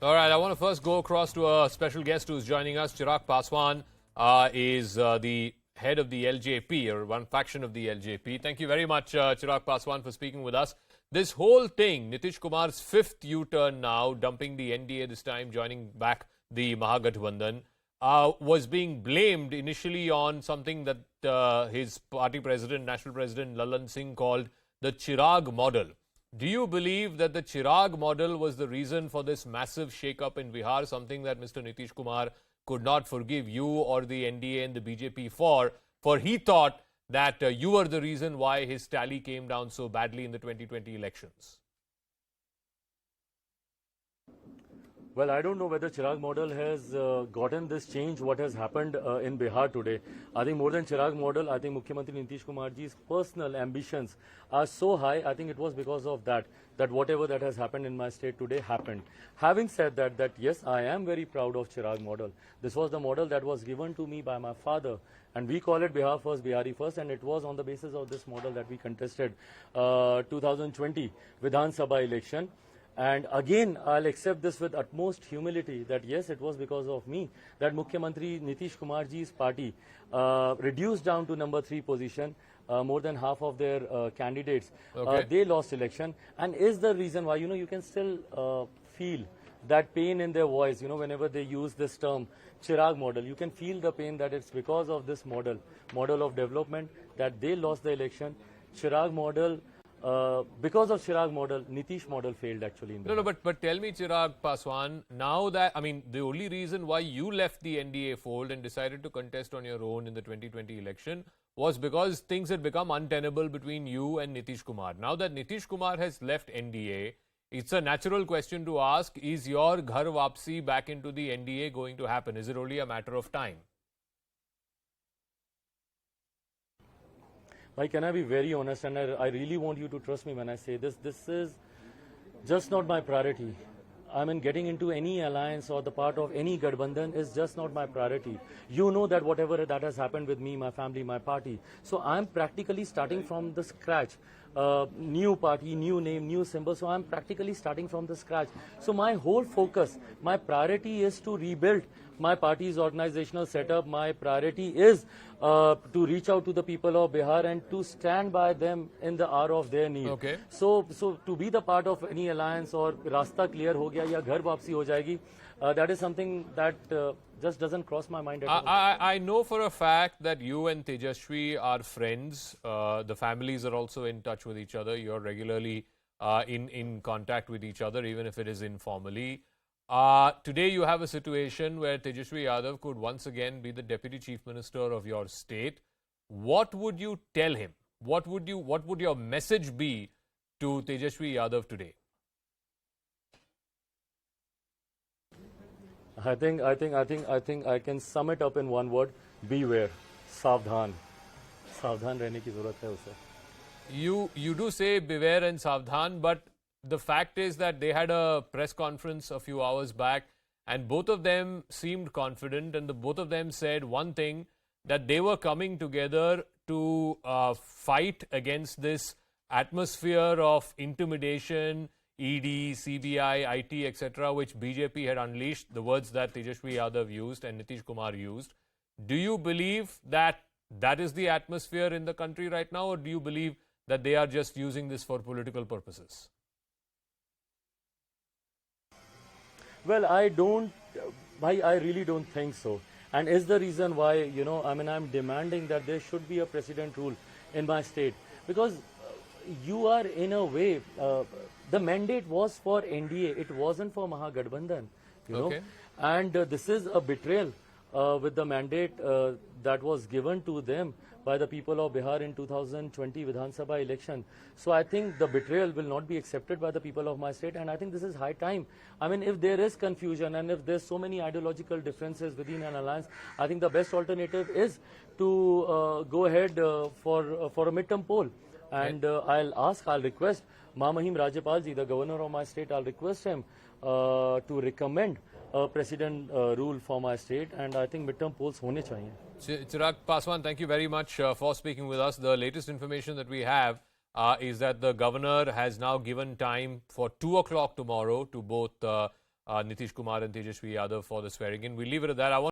All right, I want to first go across to a special guest who's joining us. Chirag Paswan is the head of the LJP, or one faction of the LJP. Thank you very much, Chirag Paswan, for speaking with us. This whole thing, Nitish Kumar's fifth U-turn now, dumping the NDA this time, joining back the Mahagathbandhan, was being blamed initially on something that his party president, national president Lalan Singh, called the Chirag model. Do you believe that the Chirag model was the reason for this massive shake-up in Bihar, something that Mr. Nitish Kumar could not forgive you or the NDA and the BJP for he thought that you were the reason why his tally came down so badly in the 2020 elections? Well, I don't know whether Chirag model has gotten this change, what has happened in Bihar today. I think more than Chirag model, I think Mukhyamantri Nitish Kumarji's personal ambitions are so high. I think it was because of that whatever that has happened in my state today happened. Having said that yes, I am very proud of Chirag model. This was the model that was given to me by my father. And we call it Bihar First, Bihari First, and it was on the basis of this model that we contested 2020 Vidhan Sabha election. And again, I'll accept this with utmost humility that yes, it was because of me that Mukhyamantri Nitish Kumarji's party reduced down to number 3 position. More than half of their candidates, they lost election, and is the reason why, you can still feel that pain in their voice, whenever they use this term, Chirag model. You can feel the pain that it's because of this model of development that they lost the election. Chirag model, because of Chirag model, Nitish model failed actually. But tell me, Chirag Paswan, now that, the only reason why you left the NDA fold and decided to contest on your own in the 2020 election was because things had become untenable between you and Nitish Kumar. Now that Nitish Kumar has left NDA, it's a natural question to ask, is your ghar wapsi back into the NDA going to happen? Is it only a matter of time? Can I be very honest, and I really want you to trust me when I say this. This is just not my priority. Getting into any alliance or the part of any Gadbandhan is just not my priority. You know that whatever that has happened with me, my family, my party. So I'm practically starting from the scratch. New party, new name, new symbol. So I'm practically starting from the scratch. So my whole focus, my priority is to rebuild my party's organizational setup. My priority is to reach out to the people of Bihar and to stand by them in the hour of their need. Okay. So to be the part of any alliance or rasta clear ho gaya ya ghar wapsi ho jayegi, that is something that just doesn't cross my mind at all. I know for a fact that you and Tejashwi are friends. The families are also in touch with each other. You're regularly in contact with each other, even if it is informally. Today you have a situation where Tejashwi Yadav could once again be the Deputy Chief Minister of your state. What would you tell him? What would your message be to Tejashwi Yadav today? I think I can sum it up in one word: beware, सावधान, सावधान रहने की ज़रूरत है उसे. You do say beware and savdhan, but the fact is that they had a press conference a few hours back, and both of them seemed confident, and both of them said one thing, that they were coming together to fight against this atmosphere of intimidation, ED, CBI, IT, etc., which BJP had unleashed, the words that Tejashwi Yadav used and Nitish Kumar used. Do you believe that that is the atmosphere in the country right now, or do you believe that they are just using this for political purposes? Well, I really don't think so. And is the reason why, I'm demanding that there should be a precedent rule in my state. Because you are, in a way, the mandate was for NDA. It wasn't for Mahagathbandhan, know. And this is a betrayal with the mandate that was given to them by the people of Bihar in 2020 Vidhan Sabha election. So I think the betrayal will not be accepted by the people of my state, and I think this is high time. If there is confusion and if there's so many ideological differences within an alliance, I think the best alternative is to go ahead for a midterm poll. And I'll request Mahim Rajapal ji, the governor of my state, I'll request him to recommend a precedent rule for my state, and I think midterm polls hone chahiye. Chirag Paswan, thank you very much for speaking with us. The latest information that we have is that the governor has now given time for 2 o'clock tomorrow to both Nitish Kumar and Tejashwi Yadav for the swearing in. We'll leave it at that. I want